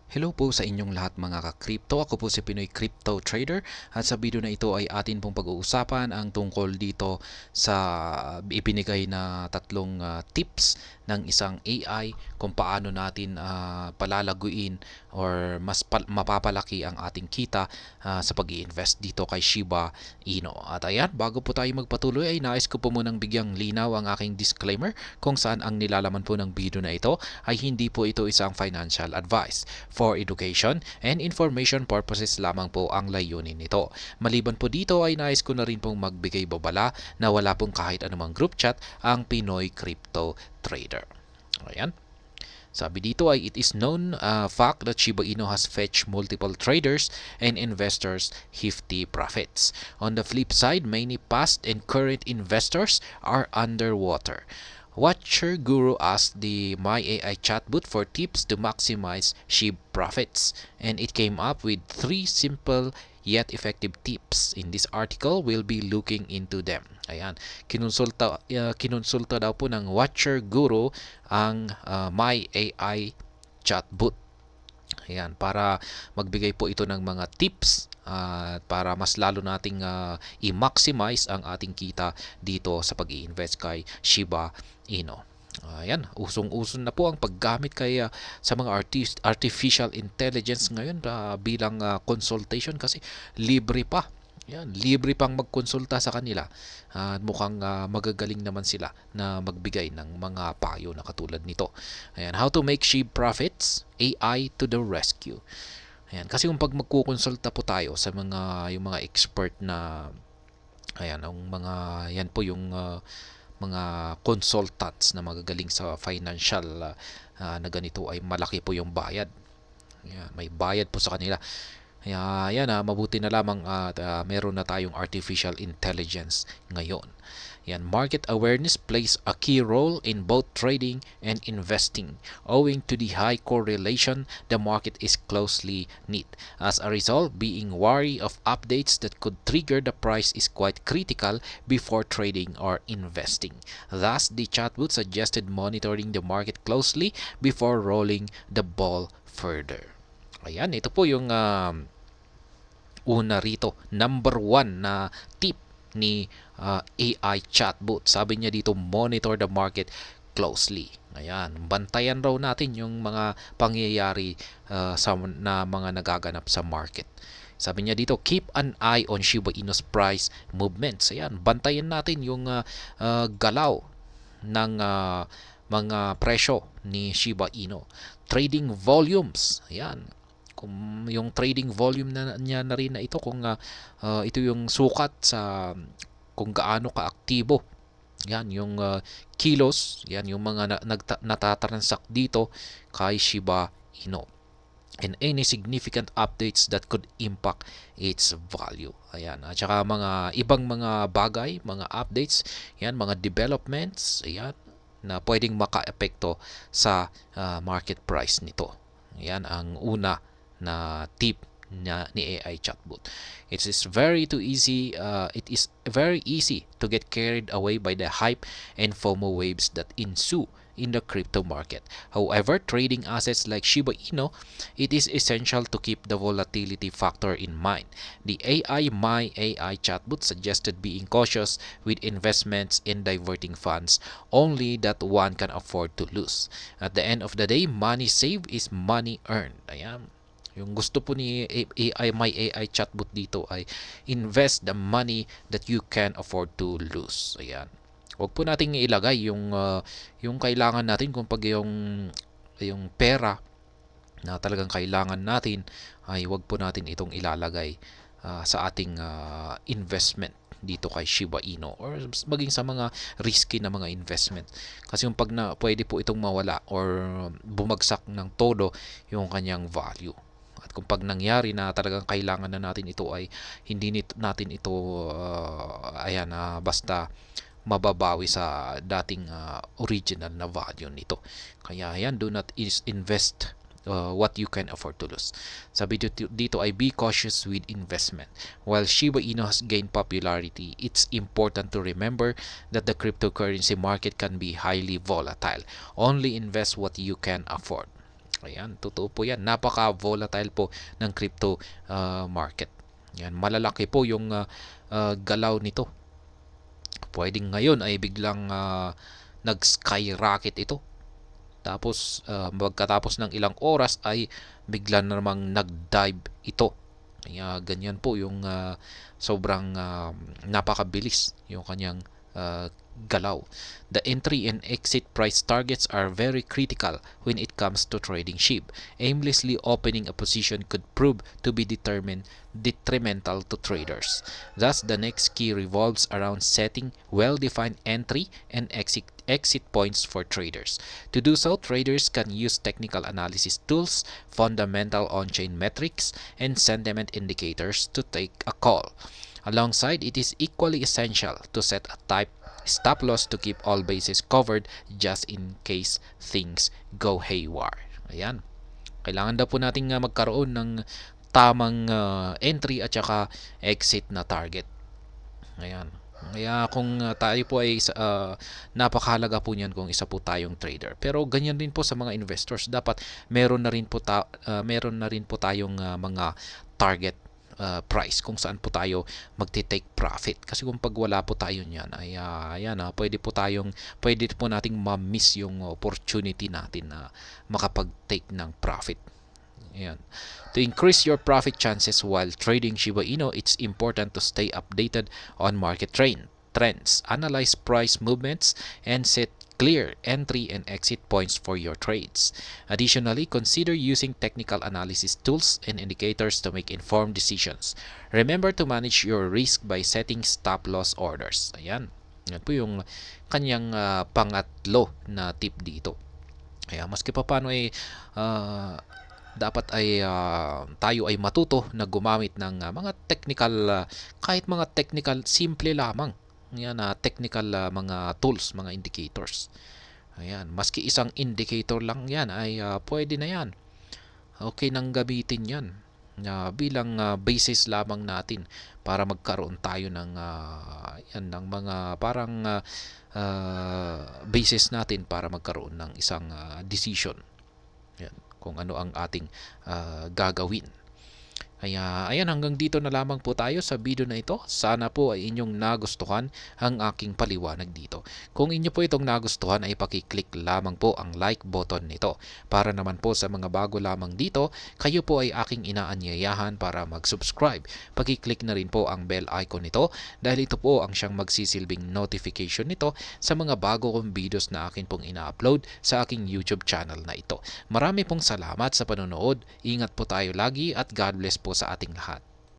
Hello po sa inyong lahat mga ka-crypto. Ako po si Pinoy Crypto Trader at sa video na ito ay atin pong pag-uusapan ang tungkol dito sa ibinigay na tatlong tips ng isang AI kung paano natin palalaguin or mapapalaki ang ating kita sa pag-i-invest dito kay Shiba Inu. At ayan, bago po tayo magpatuloy ay nais ko po munang bigyang linaw ang aking disclaimer kung saan ang nilalaman po ng video na ito ay hindi po ito isang financial advice. For education and information purposes lamang po ang layunin nito. Maliban po dito ay nais ko na rin pong magbigay babala na wala pong kahit anumang group chat ang Pinoy Crypto Trader. Ayan. Sabi dito ay it is known fact that Shiba Inu has fetched multiple traders and investors hefty profits. On the flip side, many past and current investors are underwater. Watcher Guru asked the My AI chatbot for tips to maximize SHIB profits, and it came up with 3 simple yet effective tips. In this article, we'll be looking into them. Ayan, kinonsulta daw po ng Watcher Guru ang My AI chatbot. Ayan, para magbigay po ito ng mga tips para mas lalo nating i-maximize ang ating kita dito sa pag-i-invest kay Shiba Inu. Ayan, usong-uso na po ang paggamit kay sa mga artificial intelligence ngayon bilang consultation kasi libre pa. Yan, libre pang magkonsulta sa kanila. Mukhang magagaling naman sila na magbigay ng mga payo na katulad nito. Ayan, how to make SHIB profits, AI to the rescue. Ayan, kasi kung pag magkukonsulta po tayo sa yung mga expert na ayan, ang mga yan po yung mga consultants na magagaling sa financial na ganito ay malaki po yung bayad. Ayan, may bayad po sa kanila. Kaya yan mabuti na lamang at meron na tayong artificial intelligence ngayon. Yan, market awareness plays a key role in both trading and investing. Owing to the high correlation, the market is closely knit. As a result, being wary of updates that could trigger the price is quite critical before trading or investing. Thus, the chatbot suggested monitoring the market closely before rolling the ball further. Ayan, ito po yung una rito, number 1 na tip ni AI chatbot. Sabi niya dito, monitor the market closely. Ayan, bantayan raw natin yung mga pangyayari na mga nagaganap sa market. Sabi niya dito, keep an eye on Shiba Inu's price movements. Ayan, bantayan natin yung galaw ng mga presyo ni Shiba Inu. Trading volumes. Ayan, kung yung trading volume niya na rin na ito, kung ito yung sukat sa kung gaano kaaktibo. Yan yung kilos, yan yung mga natatransact dito kay Shiba Inu, and any significant updates that could impact its value. Ayan, at saka mga ibang mga bagay, mga updates, yan, mga developments, ayan, na pwedeng makaepekto sa market price nito. Yan ang una na tip ni AI chatbot. It is very easy to get carried away by the hype and FOMO waves that ensue in the crypto market. However, trading assets like Shiba Inu, it is essential to keep the volatility factor in mind. The My AI chatbot suggested being cautious with investments in diverting funds only that one can afford to lose. At the end of the day, money saved is money earned. Ayan. Yung gusto po ni My AI chatbot dito ay invest the money that you can afford to lose. Ayan. Huwag po nating ilagay yung kailangan natin, kung pag yung pera na talagang kailangan natin ay huwag po natin itong ilalagay sa ating investment dito kay Shiba Inu or maging sa mga risky na mga investment. Kasi yung pag pwede po itong mawala or bumagsak ng todo yung kanyang value. At kung pag nangyari na talagang kailangan na natin ito ay hindi natin ito basta mababawi sa dating original na value nito. Kaya ayan, do not invest what you can afford to lose. Sabi dito ay be cautious with investment. While Shiba Inu has gained popularity, it's important to remember that the cryptocurrency market can be highly volatile. Only invest what you can afford. Ayan, totoo po yan. Napaka-volatile po ng crypto market. Yan, malalaki po yung galaw nito. Pwedeng ngayon ay biglang nag-skyrocket ito. Tapos magkatapos ng ilang oras ay bigla na namang nag-dive ito. Kaya ganyan po yung sobrang napakabilis yung kanyang galaw. The entry and exit price targets are very critical when it comes to trading SHIB. Aimlessly opening a position could prove to be detrimental to traders. Thus, the next key revolves around setting well-defined entry and exit points for traders. To do so, traders can use technical analysis tools, fundamental on-chain metrics, and sentiment indicators to take a call. Alongside, it is equally essential to set a type stop loss to keep all bases covered just in case things go haywire. Ayan. Kailangan daw po nating magkaroon ng tamang entry at saka exit na target. Ayan. Kaya kung tayo po ay napakahalaga po niyan kung isa po tayong trader. Pero ganyan din po sa mga investors. Dapat meron na rin po tayong mga target price kung saan po tayo magte-take profit. Kasi kung pag wala po tayo niyan ay pwede po nating ma-miss yung opportunity natin na makapag-take ng profit. Ayan. To increase your profit chances while trading Shiba Inu, it's important to stay updated on market trends, analyze price movements, and set clear entry and exit points for your trades. Additionally, consider using technical analysis tools and indicators to make informed decisions. Remember to manage your risk by setting stop loss orders. Ayan. Yan po yung kanyang pangatlo na tip dito. Kaya maski pa paano ay dapat ay tayo ay matuto na gumamit ng mga technical kahit mga technical simple lamang. Yan technical mga tools, mga indicators. Ayan, maski isang indicator lang yan ay pwede na yan. Okay nang gamitin yan bilang basis lamang natin para magkaroon tayo ng ng mga parang basis natin para magkaroon ng isang decision. Yan, kung ano ang ating gagawin. Kaya ayan, hanggang dito na lamang po tayo sa video na ito. Sana po ay inyong nagustuhan ang aking paliwanag dito. Kung inyo po itong nagustuhan ay pakiclick lamang po ang like button nito. Para naman po sa mga bago lamang dito, kayo po ay aking inaanyayahan para mag-subscribe. Pakiclick na rin po ang bell icon nito dahil ito po ang siyang magsisilbing notification nito sa mga bago kong videos na akin pong ina-upload sa aking YouTube channel na ito. Marami pong salamat sa panonood. Ingat po tayo lagi at God bless po sa ating lahat.